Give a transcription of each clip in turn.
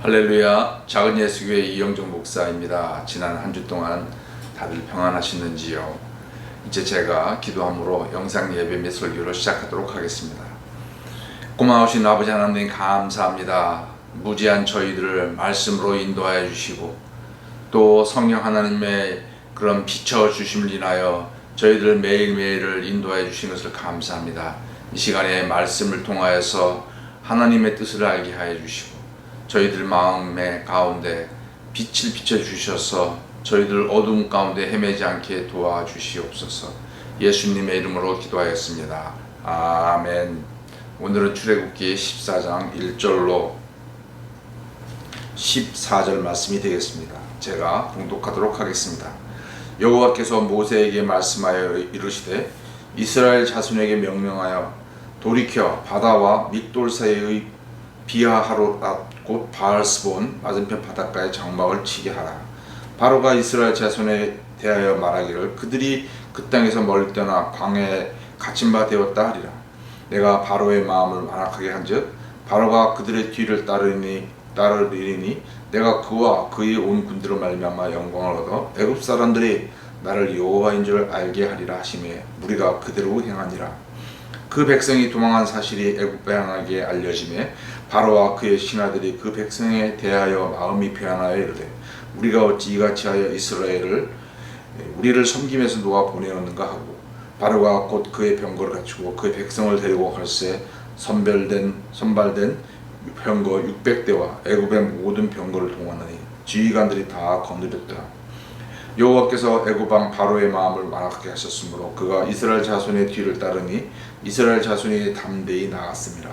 할렐루야. 작은 예수교회 이영종 목사입니다. 지난 한 주 동안 다들 평안하셨는지요? 이제 제가 기도함으로 영상 예배 및 설교를 시작하도록 하겠습니다. 고마우신 아버지 하나님 감사합니다. 무지한 저희들을 말씀으로 인도하여 주시고 또 성령 하나님의 그런 비춰주심을 인하여 저희들 매일매일을 인도하여 주신 것을 감사합니다. 이 시간에 말씀을 통하여서 하나님의 뜻을 알게 하여 주시고 저희들 마음의 가운데 빛을 비춰주셔서 저희들 어두움 가운데 헤매지 않게 도와주시옵소서. 예수님의 이름으로 기도하였습니다. 아멘. 오늘은 출애굽기 14장 1절로 14절 말씀이 되겠습니다. 제가 봉독하도록 하겠습니다. 여호와께서 모세에게 말씀하여 이르시되 이스라엘 자손에게 명령하여 돌이켜 바다와 믹돌 사이의 비하하롯 곧 바알스본 맞은편 바닷가에 장막을 치게 하라. 바로가 이스라엘 자손에 대하여 말하기를 그들이 그 땅에서 멀리 떠나 광야에 갇힌 바 되었다 하리라. 내가 바로의 마음을 완악하게 한즉 바로가 그들의 뒤를 따르리니 내가 그와 그의 온 군대로 말미암아 영광을 얻어 애굽 사람들이 나를 여호와인 줄 알게 하리라 하시매 무리가 그대로 행하니라. 그 백성이 도망한 사실이 애굽 백성에게 알려지매 바로와 그의 신하들이 그 백성에 대하여 마음이 변하여 이르되 우리가 어찌 이같이 하여 이스라엘을 우리를 섬김에서 놓아 보내었는가 하고 바로가 곧 그의 병거를 갖추고 그의 백성을 데리고 갈새 선발된 병거 600대와 애굽의 모든 병거를 동원하니 지휘관들이 다 거느렸더라. 여호와께서 애굽 왕 바로의 마음을 완악하게 하셨으므로 그가 이스라엘 자손의 뒤를 따르니 이스라엘 자손이 담대히 나갔습니다.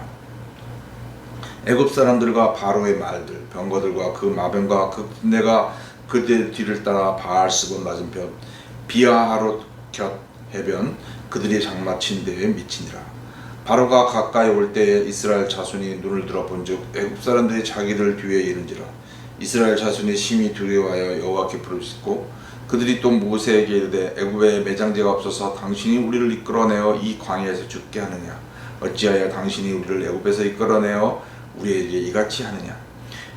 애굽 사람들과 바로의 말들, 병거들과 그 마병과 그 군대가 그들의 뒤를 따라 바알스본 맞은편 비하하롯 곁 해변 그들이 장마친 데에 미치니라. 바로가 가까이 올 때에 이스라엘 자손이 눈을 들어 본즉 애굽 사람들이 자기들 뒤에 이른지라. 이스라엘 자손이 심히 두려워하여 여호와께 부르짖고 그들이 또 모세에게 이르되 애굽에 매장제가 없어서 당신이 우리를 이끌어내어 이 광야에서 죽게 하느냐? 어찌하여 당신이 우리를 애굽에서 이끌어내어 우리에게 이같이 하느냐?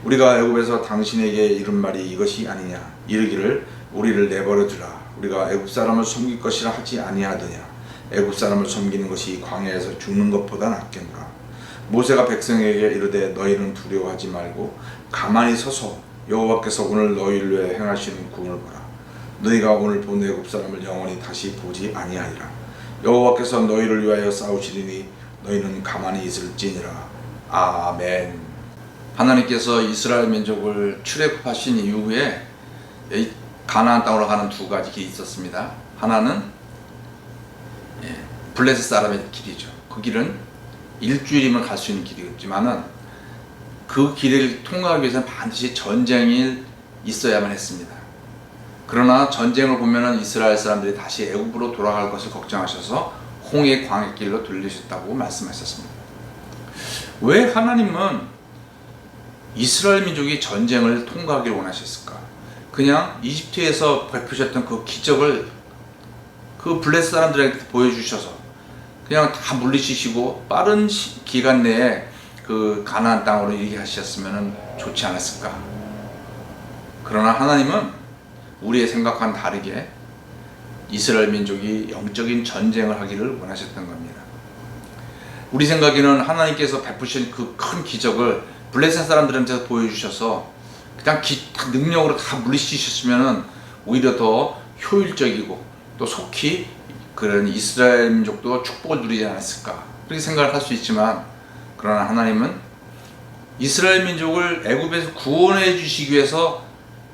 우리가 애굽에서 당신에게 이른 말이 이것이 아니냐? 이르기를 우리를 내버려 두라. 우리가 애굽 사람을 섬길 것이라 하지 아니하더냐? 애굽 사람을 섬기는 것이 광야에서 죽는 것보다 낫겠노라. 모세가 백성에게 이르되 너희는 두려워하지 말고 가만히 서서 여호와께서 오늘 너희를 위해 행하시는 구원을 보라. 너희가 오늘 본 애굽 사람을 영원히 다시 보지 아니하리라. 여호와께서 너희를 위하여 싸우시리니 너희는 가만히 있을지니라. 아멘. 하나님께서 이스라엘 민족을 출애굽하신 이후에 가나안 땅으로 가는 두 가지 길이 있었습니다. 하나는 블레셋 사람의 길이죠. 그 길은 일주일이면 갈 수 있는 길이었지만은 그 길을 통과하기 위해서는 반드시 전쟁이 있어야만 했습니다. 그러나 전쟁을 보면은 이스라엘 사람들이 다시 애굽으로 돌아갈 것을 걱정하셔서 홍해 광야길로 돌리셨다고 말씀하셨습니다. 왜 하나님은 이스라엘 민족이 전쟁을 통과하기를 원하셨을까? 그냥 이집트에서 베푸셨던 그 기적을 그 블레셋 사람들에게 보여주셔서 그냥 다 물리치시고 빠른 기간 내에 그 가나안 땅으로 이르게 하셨으면 좋지 않았을까? 그러나 하나님은 우리의 생각과는 다르게 이스라엘 민족이 영적인 전쟁을 하기를 원하셨던 겁니다. 우리 생각에는 하나님께서 베푸신 그 큰 기적을 블레셋 사람들한테 보여주셔서 그냥 능력으로 다 물리치셨으면 오히려 더 효율적이고 또 속히 그런 이스라엘 민족도 축복을 누리지 않았을까 그렇게 생각을 할 수 있지만 그러나 하나님은 이스라엘 민족을 애굽에서 구원해 주시기 위해서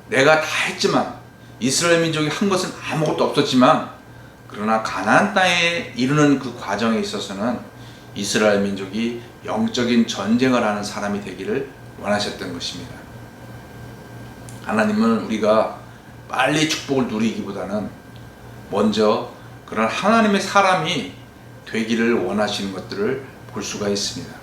내가 다 했지만 이스라엘 민족이 한 것은 아무것도 없었지만 그러나 가나안 땅에 이르는 그 과정에 있어서는 이스라엘 민족이 영적인 전쟁을 하는 사람이 되기를 원하셨던 것입니다. 하나님은 우리가 빨리 축복을 누리기보다는 먼저 그런 하나님의 사람이 되기를 원하시는 것들을 볼 수가 있습니다.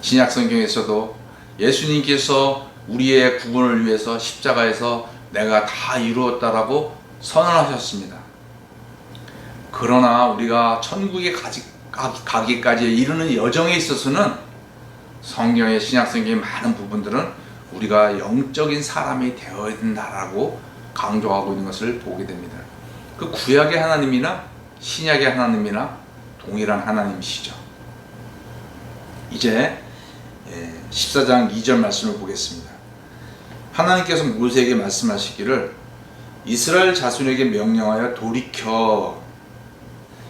신약 성경에서도 예수님께서 우리의 구원을 위해서 십자가에서 내가 다 이루었다라고 선언하셨습니다. 그러나 우리가 천국에 가기까지 이르는 여정에 있어서는 성경의 신약 성경의 많은 부분들은 우리가 영적인 사람이 되어야 된다라고 강조하고 있는 것을 보게 됩니다. 그 구약의 하나님이나 신약의 하나님이나 동일한 하나님이시죠. 이제 14장 2절 말씀을 보겠습니다. 하나님께서 모세에게 말씀하시기를 이스라엘 자손에게 명령하여 돌이켜.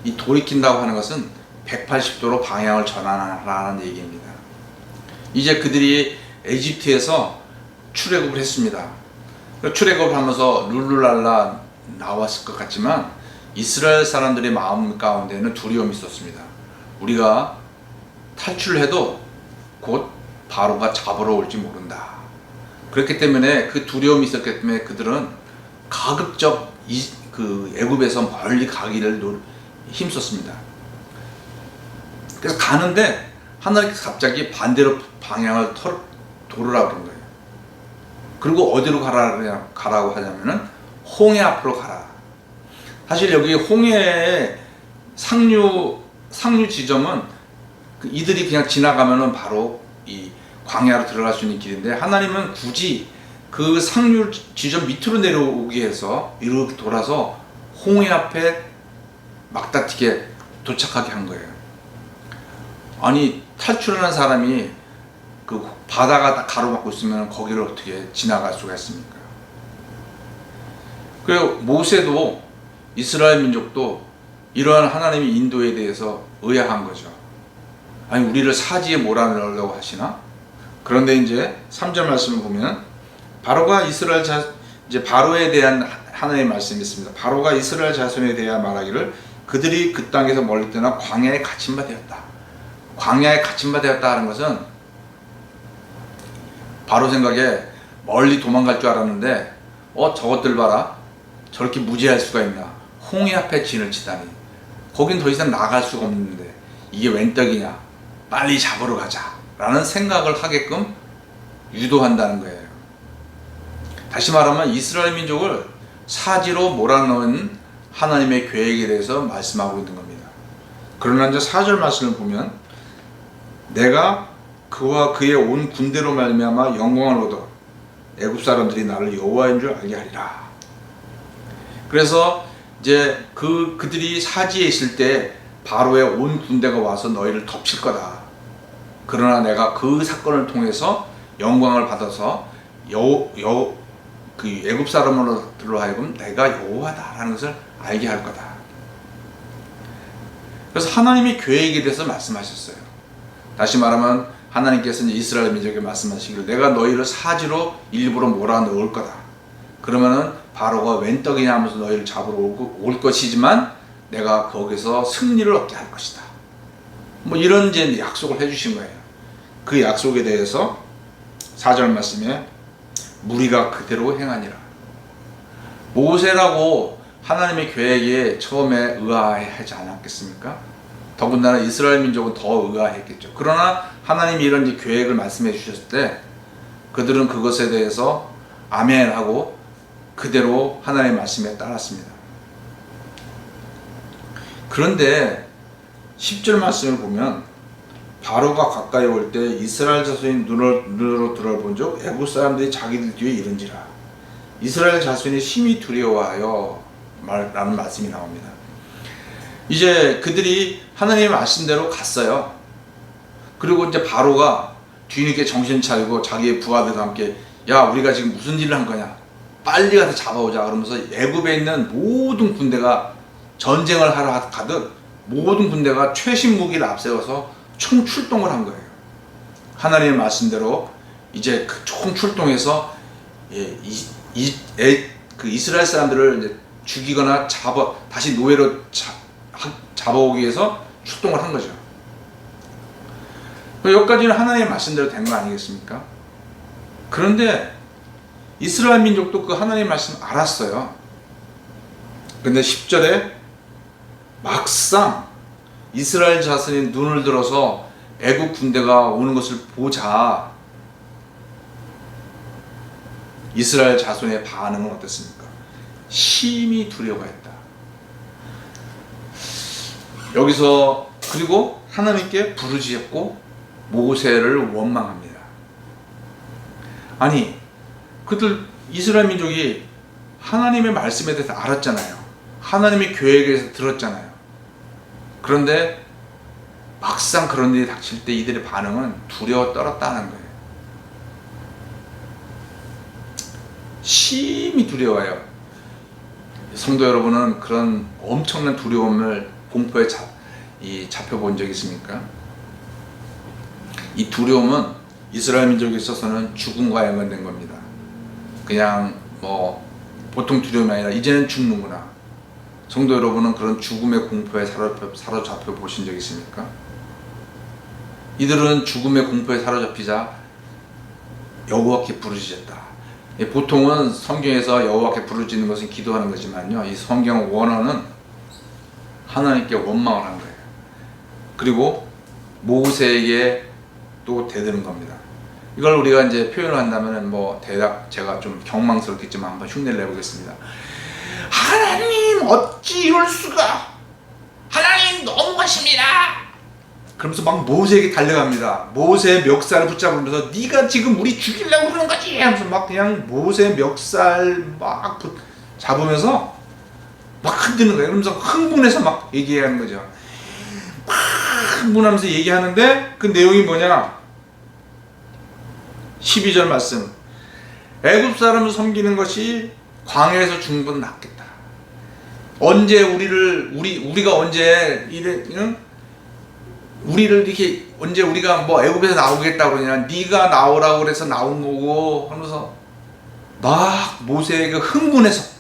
이 돌이킨다고 하는 것은 180도로 방향을 전환하라는 얘기입니다. 이제 그들이 에집트에서 출애굽을 했습니다. 출애굽을 하면서 룰루랄라 나왔을 것 같지만 이스라엘 사람들의 마음 가운데는 두려움이 있었습니다. 우리가 탈출을 해도 곧 바로가 잡으러 올지 모른다. 그렇기 때문에 그 두려움이 있었기 때문에 그들은 가급적 애굽에서 멀리 가기를 힘썼습니다. 그래서 가는데 하나님께서 갑자기 반대로 방향을 돌으라고 그런 거예요. 그리고 어디로 가라고 하냐면은 홍해 앞으로 가라. 사실 여기 홍해의 상류 지점은 이들이 그냥 지나가면은 바로 이 광야로 들어갈 수 있는 길인데, 하나님은 굳이 그 상류 지점 밑으로 내려오게 해서 이렇게 돌아서 홍해 앞에 막다튀게 도착하게 한 거예요. 아니, 탈출하는 사람이 그 바다가 딱 가로막고 있으면 거기를 어떻게 지나갈 수가 있습니까? 그리고 모세도 이스라엘 민족도 이러한 하나님의 인도에 대해서 의아한 거죠. 아니, 우리를 사지에 몰아넣으려고 하시나? 그런데 이제 3절 말씀을 보면 바로가 이제 바로에 대한 하나님의 말씀이 있습니다. 바로가 이스라엘 자손에 대하여 말하기를 그들이 그 땅에서 멀리 떠나 광야에 갇힌 바 되었다. 광야에 갇힌 바 되었다 하는 것은 바로 생각에 멀리 도망갈 줄 알았는데 저것들 봐라, 저렇게 무지할 수가 있나, 홍해 앞에 진을 치다니, 거긴 더 이상 나갈 수가 없는데 이게 웬 떡이냐, 빨리 잡으러 가자 라는 생각을 하게끔 유도한다는 거예요. 다시 말하면 이스라엘 민족을 사지로 몰아넣은 하나님의 계획에 대해서 말씀하고 있는 겁니다. 그러나 이제 4절 말씀을 보면 내가 그와 그의 온 군대로 말미암아 영광을 얻어 애굽 사람들이 나를 여호와인 줄 알게 하리라. 그래서 이제 그들이 사지에 있을 때 바로의 온 군대가 와서 너희를 덮칠 거다. 그러나 내가 그 사건을 통해서 영광을 받아서 그 애굽 사람으로 하여금 내가 여호와다라는 것을 알게 할 거다. 그래서 하나님의 계획에 대해서 말씀하셨어요. 다시 말하면 하나님께서는 이스라엘 민족에게 말씀하시기를 내가 너희를 사지로 일부러 몰아넣을 거다. 그러면은 바로가 웬 떡이냐 하면서 너희를 잡으러 올 것이지만 내가 거기서 승리를 얻게 할 것이다. 뭐 이런 이제 약속을 해주신 거예요. 그 약속에 대해서 4절 말씀에 무리가 그대로 행하니라. 모세라고 하나님의 계획에 처음에 의아해하지 않았겠습니까? 더군다나 이스라엘 민족은 더 의아했겠죠. 그러나 하나님이 이런 이제 계획을 말씀해 주셨을 때 그들은 그것에 대해서 아멘하고 그대로 하나님의 말씀에 따랐습니다. 그런데 10절 말씀을 보면 바로가 가까이 올 때 이스라엘 자손이 눈으로 들어본 적 애굽 사람들이 자기들 뒤에 이른지라. 이스라엘 자손이 심히 두려워하여 라는 말씀이 나옵니다. 이제 그들이 하나님의 말씀대로 갔어요. 그리고 이제 바로가 뒤늦게 정신 차리고 자기의 부하들과 함께 야, 우리가 지금 무슨 일을 한 거냐, 빨리 가서 잡아오자 그러면서 애굽에 있는 모든 군대가 전쟁을 하러 가듯 모든 군대가 최신 무기를 앞세워서 총 출동을 한 거예요. 하나님의 말씀대로 이제 그 총 출동해서 그 이스라엘 사람들을 이제 죽이거나 다시 노예로 잡아오기 위해서 출동을 한 거죠. 여기까지는 하나님의 말씀대로 된 거 아니겠습니까? 그런데 이스라엘 민족도 그 하나님의 말씀 알았어요. 근데 10절에 막상 이스라엘 자손이 눈을 들어서 애굽 군대가 오는 것을 보자 이스라엘 자손의 반응은 어땠습니까? 심히 두려워했다. 여기서 그리고 하나님께 부르짖었고 모세를 원망합니다. 아니, 그들 이스라엘 민족이 하나님의 말씀에 대해서 알았잖아요. 하나님의 계획에 대해서 들었잖아요. 그런데 막상 그런 일이 닥칠 때 이들의 반응은 두려워 떨었다는 거예요. 심히 두려워요. 성도 여러분은 그런 엄청난 두려움을 공포에 잡혀본 적 있습니까? 이 두려움은 이스라엘 민족에 있어서는 죽음과 연관된 겁니다. 그냥 뭐 보통 두려움이 아니라 이제는 죽는구나. 성도 여러분은 그런 죽음의 공포에 사로잡혀 보신 적 있습니까? 이들은 죽음의 공포에 사로잡히자 여호와께 부르짖었다. 보통은 성경에서 여호와께 부르짖는 것은 기도하는 거지만요, 이 성경 원어는 하나님께 원망을 한 거예요. 그리고 모세에게 또 대드는 겁니다. 이걸 우리가 이제 표현을 한다면 뭐 대략 제가 좀 경망스럽겠지만 한번 흉내를 내보겠습니다. 하나님 어찌 이럴 수가, 하나님 너무하십니다. 그러면서 막 모세에게 달려갑니다. 모세의 멱살을 붙잡으면서 네가 지금 우리 죽이려고 그러는 거지 하면서 막 그냥 모세의 멱살 막 잡으면서 막 흔드는 거예요. 그러면서 흥분해서 막 얘기하는 거죠. 막 흥분하면서 얘기하는데 그 내용이 뭐냐, 12절 말씀, 애굽 사람을 섬기는 것이 광야에서 죽는 건 낫겠다. 언제 우리가 언제 우리를 이렇게 언제 우리가 뭐 애굽에서 나오겠다고 그러냐, 네가 나오라고 그래서 나온 거고 하면서 막 모세에게 흥분해서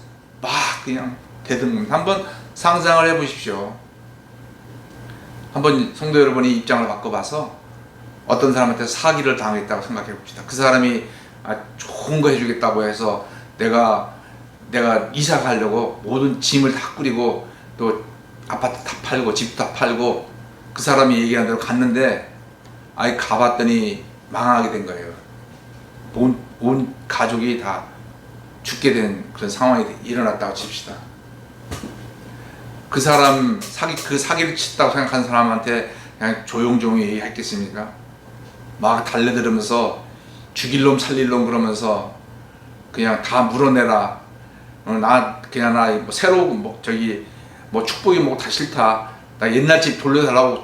막 그냥 대드는 겁니다. 한번 상상을 해보십시오. 한번 성도 여러분이 입장을 바꿔봐서 어떤 사람한테 사기를 당했다고 생각해 봅시다. 그 사람이 좋은 거 해주겠다고 해서 내가 이사 가려고 모든 짐을 다 꾸리고 또 아파트 다 팔고 집 다 팔고 그 사람이 얘기한 대로 갔는데 가봤더니 망하게 된 거예요. 온 가족이 다 죽게 된 그런 상황이 일어났다고 칩시다. 그 사람 그 사기를 쳤다고 생각하는 사람한테 그냥 조용조용히 얘기했겠습니까? 막 달려들으면서 죽일 놈 살릴 놈 그러면서 그냥 다 물어내라. 나 뭐 새로운 뭐 축복이 뭐 다 싫다. 나 옛날 집 돌려달라고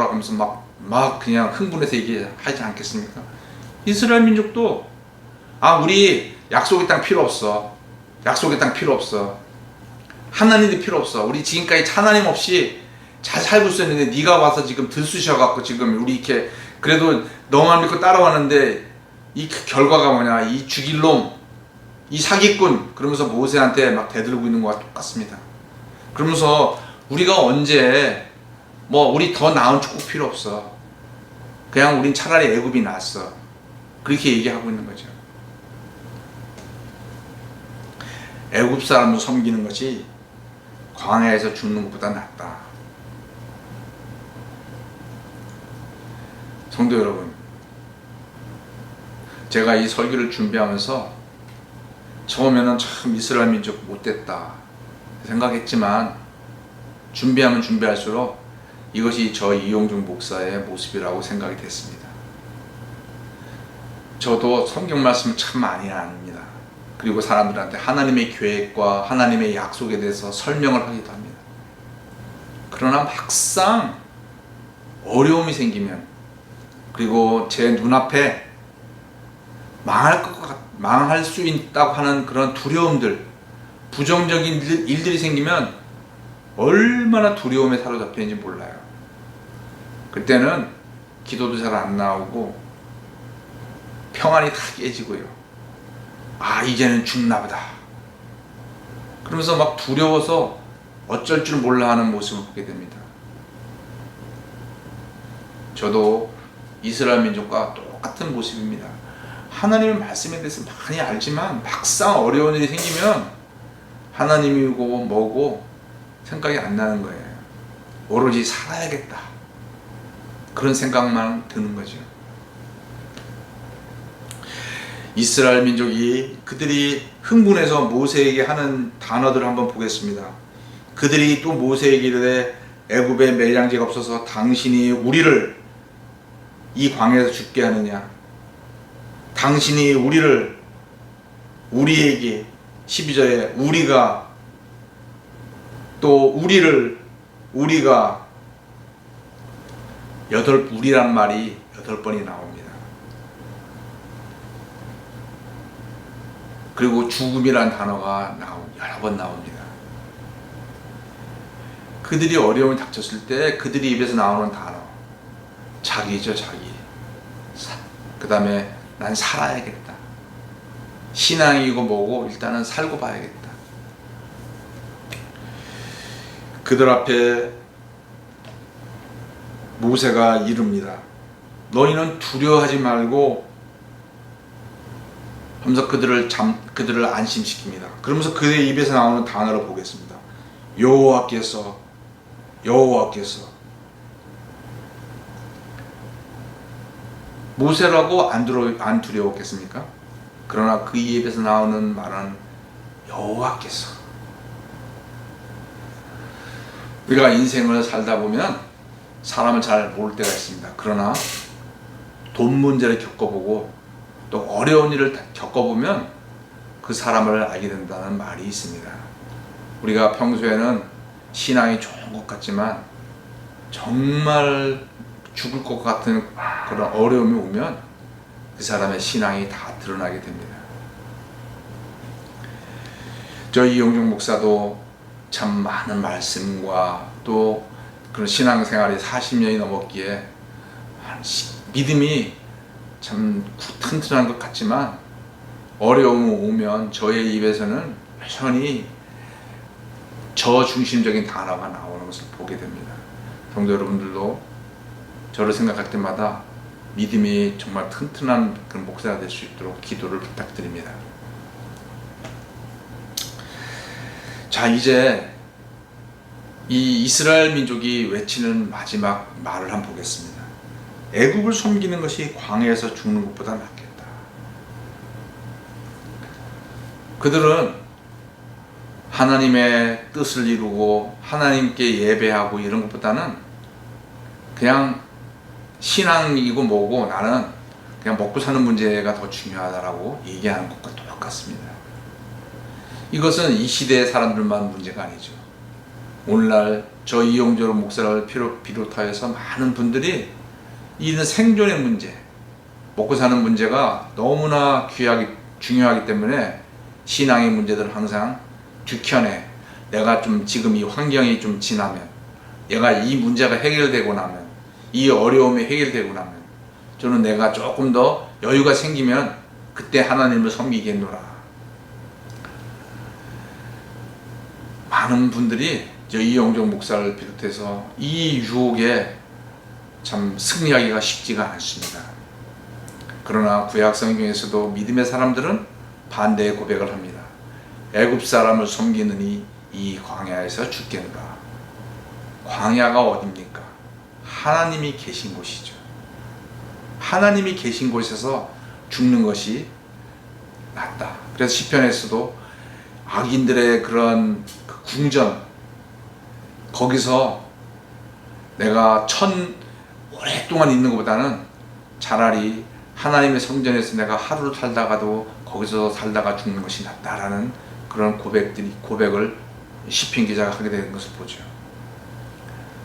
하면서 막 그냥 흥분해서 얘기하지 않겠습니까? 이스라엘 민족도 우리 약속의 땅 필요 없어. 약속의 땅 필요 없어. 하나님도 필요 없어. 우리 지금까지 하나님 없이 잘 살고 있었는데 네가 와서 지금 들쑤셔갖고 지금 우리 이렇게 그래도 너만 믿고 따라왔는데 이 결과가 뭐냐, 이 죽일 놈, 이 사기꾼, 그러면서 모세한테 막 대들고 있는 것과 똑같습니다. 그러면서 우리가 언제 뭐 우리 더 나은 축복 필요 없어. 그냥 우린 차라리 애굽이 낫어. 그렇게 얘기하고 있는 거죠. 애굽 사람을 섬기는 것이 광야에서 죽는 것보다 낫다. 성도 여러분, 제가 이 설교를 준비하면서 처음에는 참 이스라엘 민족 못됐다 생각했지만 준비하면 준비할수록 이것이 저 이용중 목사의 모습이라고 생각이 됐습니다. 저도 성경 말씀을 참 많이 압니다. 그리고 사람들한테 하나님의 계획과 하나님의 약속에 대해서 설명을 하기도 합니다. 그러나 막상 어려움이 생기면, 그리고 제 눈앞에 망할 수 있다고 하는 그런 두려움들, 부정적인 일들이 생기면 얼마나 두려움에 사로잡히는지 몰라요. 그때는 기도도 잘 안 나오고 평안이 다 깨지고요. 이제는 죽나 보다. 그러면서 막 두려워서 어쩔 줄 몰라 하는 모습을 보게 됩니다. 저도 이스라엘 민족과 똑같은 모습입니다. 하나님의 말씀에 대해서 많이 알지만 막상 어려운 일이 생기면 하나님이고 뭐고 생각이 안 나는 거예요. 오로지 살아야겠다. 그런 생각만 드는 거죠. 이스라엘 민족이 그들이 흥분해서 모세에게 하는 단어들을 한번 보겠습니다. 그들이 또 모세에게 이르되 애굽에 매장지가 없어서 당신이 우리를 이 광야에서 죽게 하느냐? 당신이 우리에게 12절에 우리가 우리란 말이 8번이 나옵니다. 그리고 죽음이란 단어가 여러 번 나옵니다. 그들이 어려움이 닥쳤을 때 그들이 입에서 나오는 단어, 자기죠, 자기. 그 다음에 난 살아야겠다. 신앙이고 뭐고 일단은 살고 봐야겠다. 그들 앞에 모세가 이릅니다. 너희는 두려워하지 말고 하면서 그들을 안심시킵니다. 그러면서 그의 입에서 나오는 단어를 보겠습니다. 여호와께서 모세라고 안 두려웠겠습니까? 그러나 그 입에서 나오는 말은 여호와께서. 우리가 인생을 살다 보면 사람을 잘 모를 때가 있습니다. 그러나 돈 문제를 겪어보고 또 어려운 일을 겪어보면 그 사람을 알게 된다는 말이 있습니다. 우리가 평소에는 신앙이 좋은 것 같지만 정말 죽을 것 같은 그런 어려움이 오면 그 사람의 신앙이 다 드러나게 됩니다. 저희 이용종 목사도 참 많은 말씀과 또 그런 신앙생활이 40년이 넘었기에 믿음이 참 튼튼한 것 같지만 어려움이 오면 저의 입에서는 여전히 저 중심적인 단어가 나오는 것을 보게 됩니다. 성도 여러분들도 저를 생각할 때마다 믿음이 정말 튼튼한 그런 목사가 될 수 있도록 기도를 부탁드립니다. 자, 이제 이 이스라엘 민족이 외치는 마지막 말을 한번 보겠습니다. 애굽을 섬기는 것이 광야에서 죽는 것보다 낫겠다. 그들은 하나님의 뜻을 이루고 하나님께 예배하고 이런 것보다는 그냥 신앙이고 뭐고 나는 그냥 먹고 사는 문제가 더 중요하다라고 얘기하는 것과 똑같습니다. 이것은 이 시대의 사람들만 문제가 아니죠. 오늘날 저 이용종 목사를 비롯하여서 많은 분들이 이는 생존의 문제, 먹고 사는 문제가 너무나 중요하기 때문에 신앙의 문제들을 항상 뒤편에 내가 좀 지금 이 환경이 좀 지나면, 내가 이 문제가 해결되고 나면, 이 어려움이 해결되고 나면 저는 내가 조금 더 여유가 생기면 그때 하나님을 섬기겠노라. 많은 분들이 저 이용종 목사를 비롯해서 이 유혹에 참 승리하기가 쉽지가 않습니다. 그러나 구약 성경에서도 믿음의 사람들은 반대의 고백을 합니다. 애굽 사람을 섬기느니 이 광야에서 죽겠노라. 광야가 어딥니까? 하나님이 계신 곳이죠. 하나님이 계신 곳에서 죽는 것이 낫다. 그래서 시편에서도 악인들의 그런 궁전, 거기서 내가 오랫동안 있는 것보다는 차라리 하나님의 성전에서 내가 하루를 살다가도 거기서 살다가 죽는 것이 낫다라는 그런 고백을 시편 기자가 하게 되는 것을 보죠.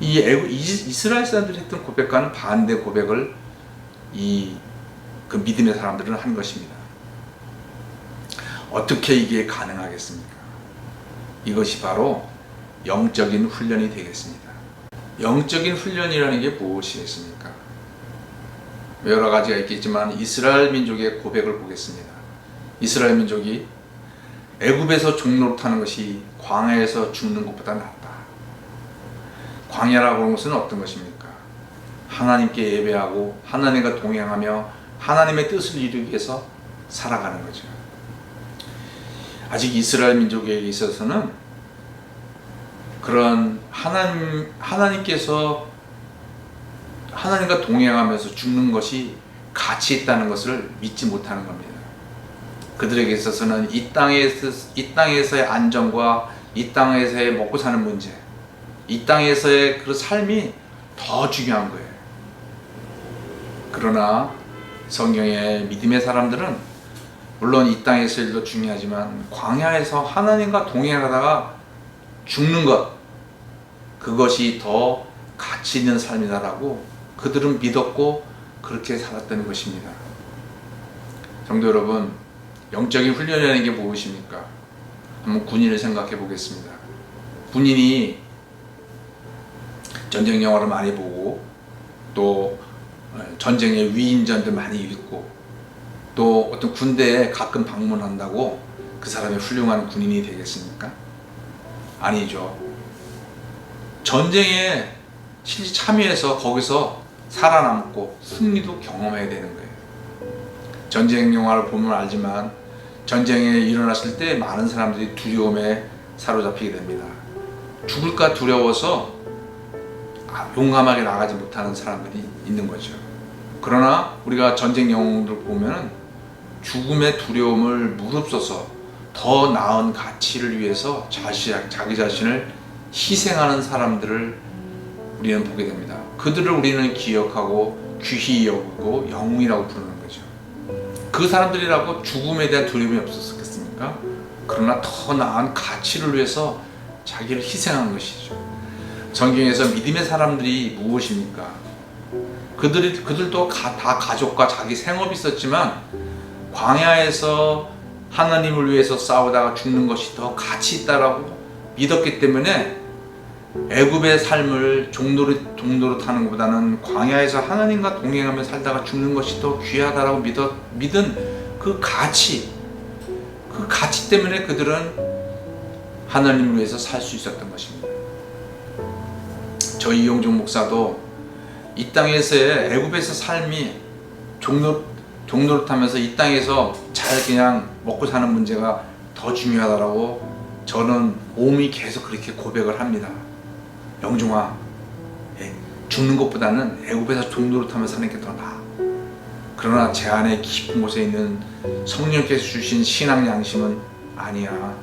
이 이스라엘 사람들이 했던 고백과는 반대 고백을 그 믿음의 사람들은 한 것입니다. 어떻게 이게 가능하겠습니까? 이것이 바로 영적인 훈련이 되겠습니다. 영적인 훈련이라는 게 무엇이겠습니까? 여러 가지가 있겠지만 이스라엘 민족의 고백을 보겠습니다. 이스라엘 민족이 애굽에서 종노릇하는 것이 광야에서 죽는 것보다 낫다. 광야라고 하는 것은 어떤 것입니까? 하나님께 예배하고 하나님과 동행하며 하나님의 뜻을 이루기 위해서 살아가는 거죠. 아직 이스라엘 민족에 있어서는 그런 하나님께서 하나님과 동행하면서 죽는 것이 가치 있다는 것을 믿지 못하는 겁니다. 그들에게 있어서는 이 땅에서의 안정과 이 땅에서의 먹고 사는 문제, 이 땅에서의 그 삶이 더 중요한 거예요. 그러나 성경의 믿음의 사람들은 물론 이 땅에서 일도 중요하지만 광야에서 하나님과 동행하다가 죽는 것, 그것이 더 가치 있는 삶이다라고 그들은 믿었고 그렇게 살았다는 것입니다. 성도 여러분, 영적인 훈련이라는 게 무엇입니까? 한번 군인을 생각해 보겠습니다. 군인이 전쟁 영화를 많이 보고 또 전쟁의 위인전들 많이 읽고 또 어떤 군대에 가끔 방문한다고 그 사람이 훌륭한 군인이 되겠습니까? 아니죠. 전쟁에 실제 참여해서 거기서 살아남고 승리도 경험해야 되는 거예요. 전쟁 영화를 보면 알지만 전쟁에 일어났을 때 많은 사람들이 두려움에 사로잡히게 됩니다. 죽을까 두려워서 용감하게 나가지 못하는 사람들이 있는 거죠. 그러나 우리가 전쟁 영웅들 보면 죽음의 두려움을 무릅써서 더 나은 가치를 위해서 자기 자신을 희생하는 사람들을 우리는 보게 됩니다. 그들을 우리는 기억하고 귀히 여기고 영웅이라고 부르는 거죠. 그 사람들이라고 죽음에 대한 두려움이 없었겠습니까? 그러나 더 나은 가치를 위해서 자기를 희생한 것이죠. 성경에서 믿음의 사람들이 무엇입니까? 그들도 다 가족과 자기 생업이 있었지만 광야에서 하나님을 위해서 싸우다가 죽는 것이 더 가치 있다라고 믿었기 때문에 애굽의 삶을 종로로 타는 것보다는 광야에서 하나님과 동행하며 살다가 죽는 것이 더 귀하다라고 믿은 그 가치 때문에 그들은 하나님을 위해서 살 수 있었던 것입니다. 저희 이용종 목사도 이 땅에서의 애굽에서 삶이 종로를 타면서 이 땅에서 잘 그냥 먹고 사는 문제가 더 중요하다라고 저는 몸이 계속 그렇게 고백을 합니다. 영종아, 죽는 것보다는 애굽에서 종로를 타면서 사는 게 더 나아. 그러나 제 안에 깊은 곳에 있는 성령께서 주신 신앙 양심은 아니야.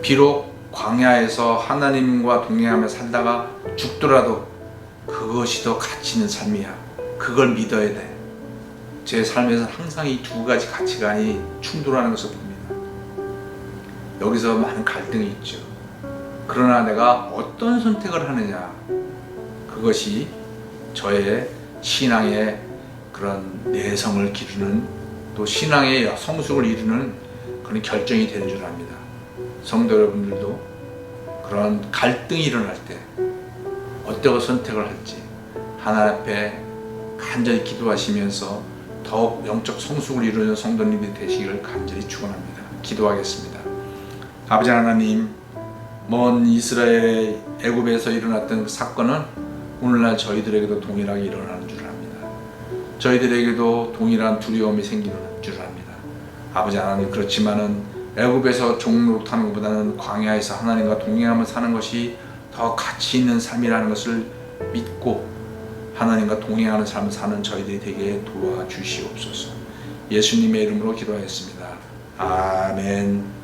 비록 광야에서 하나님과 동행하며 살다가 죽더라도 그것이 더 가치 있는 삶이야. 그걸 믿어야 돼. 제 삶에서 항상 이 두 가지 가치관이 충돌하는 것을 봅니다. 여기서 많은 갈등이 있죠. 그러나 내가 어떤 선택을 하느냐, 그것이 저의 신앙의 그런 내성을 기르는, 또 신앙의 성숙을 이루는 그런 결정이 되는 줄 압니다. 성도 여러분들도 그런 갈등이 일어날 때 어떤 선택을 할지 하나님 앞에 간절히 기도하시면서 더욱 영적 성숙을 이루는 성도님이 되시기를 간절히 축원합니다. 기도하겠습니다. 아버지 하나님, 먼 이스라엘 애굽에서 일어났던 그 사건은 오늘날 저희들에게도 동일하게 일어나는 줄 압니다. 저희들에게도 동일한 두려움이 생기는 줄 압니다. 아버지 하나님, 그렇지만은 애굽에서 종로로 타는 것보다는 광야에서 하나님과 동행하며 사는 것이 더 가치 있는 삶이라는 것을 믿고 하나님과 동행하는 삶을 사는 저희들이 되게 도와주시옵소서. 예수님의 이름으로 기도하였습니다. 아멘.